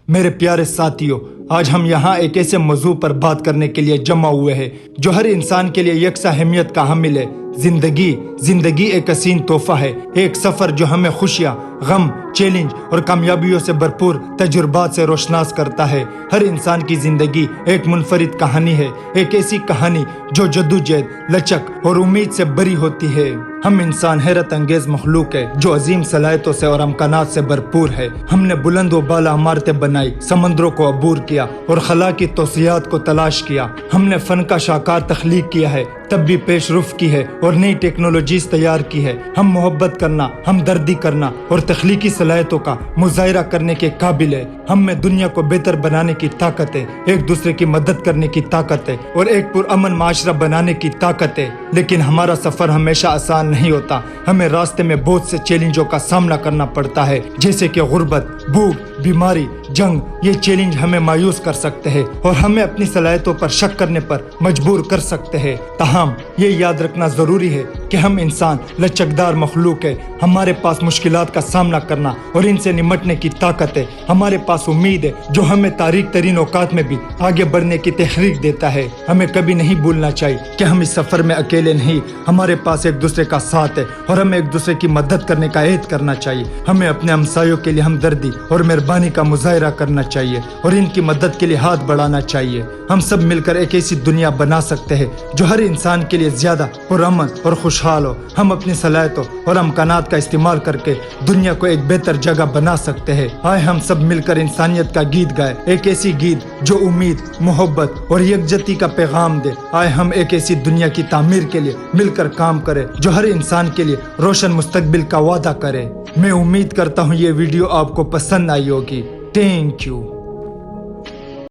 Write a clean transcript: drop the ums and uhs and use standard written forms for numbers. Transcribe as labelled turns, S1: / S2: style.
S1: میرے پیارے ساتھیوں، آج ہم یہاں ایک ایسے موضوع پر بات کرنے کے لیے جمع ہوئے ہیں جو ہر انسان کے لیے یکساں اہمیت کا حامل ہے۔ زندگی ایک حسین تحفہ ہے، ایک سفر جو ہمیں خوشیاں، غم، چیلنج اور کامیابیوں سے بھرپور تجربات سے روشناس کرتا ہے۔ ہر انسان کی زندگی ایک منفرد کہانی ہے، ایک ایسی کہانی جو جدوجہد، لچک اور امید سے بھری ہوتی ہے۔ ہم انسان حیرت انگیز مخلوق ہے جو عظیم صلاحیتوں سے اور امکانات سے بھرپور ہے۔ ہم نے بلند و بالا عمارتیں بنائی، سمندروں کو عبور کیا اور خلا کی توسیعات کو تلاش کیا۔ ہم نے فن کا شاہکار تخلیق کیا ہے، تب بھی پیش رفت کی ہے اور نئی ٹیکنالوجیز تیار کی ہے۔ ہم محبت کرنا، ہمدردی کرنا اور تخلیقی صلاحیتوں کا مظاہرہ کرنے کے قابل ہے۔ ہم میں دنیا کو بہتر بنانے کی طاقت ہے، ایک دوسرے کی مدد کرنے کی طاقت ہے اور ایک پرامن معاشرہ بنانے کی طاقت ہے۔ لیکن ہمارا سفر ہمیشہ آسان نہیں ہوتا۔ ہمیں راستے میں بہت سے چیلنجوں کا سامنا کرنا پڑتا ہے، جیسے کہ غربت، بھوک، بیماری، جنگ۔ یہ چیلنج ہمیں مایوس کر سکتے ہیں اور ہمیں اپنی صلاحیتوں پر شک کرنے پر مجبور کر سکتے ہیں۔ تاہم یہ یاد رکھنا ضروری ہے کہ ہم انسان لچکدار مخلوق ہے۔ ہمارے پاس مشکلات کا سامنا کرنا اور ان سے نمٹنے کی طاقت ہے۔ ہمارے پاس امید ہے جو ہمیں تاریک ترین اوقات میں بھی آگے بڑھنے کی تحریک دیتا ہے۔ ہمیں کبھی نہیں بھولنا چاہیے کہ ہم اس سفر میں اکیلے نہیں، ہمارے پاس ایک دوسرے کا ساتھ ہے اور ہمیں ایک دوسرے کی مدد کرنے کا عہد کرنا چاہیے۔ ہمیں اپنے ہمسایوں کے لیے ہمدردی اور مہربانی کا مظاہرہ کرنا چاہیے اور ان کی مدد کے لیے ہاتھ بڑھانا چاہیے۔ ہم سب مل کر ایک ایسی دنیا بنا سکتے ہیں جو ہر انسان کے لیے زیادہ پرامن اور خوشحال ہو۔ ہم اپنی صلاحیتوں اور امکانات کا استعمال کر کے دنیا کو ایک بہتر جگہ بنا سکتے ہیں۔ آئے ہم سب مل کر انسانیت کا گیت گائے، ایک ایسی گیت جو امید، محبت اور یکجہتی کا پیغام دے۔ آئے ہم ایک ایسی دنیا کی تعمیر کے لیے مل کر کام کریں جو ہر انسان کے لیے روشن مستقبل کا وعدہ کرے۔ میں امید کرتا ہوں یہ ویڈیو آپ کو پسند آئی ہوگی۔ Thank you.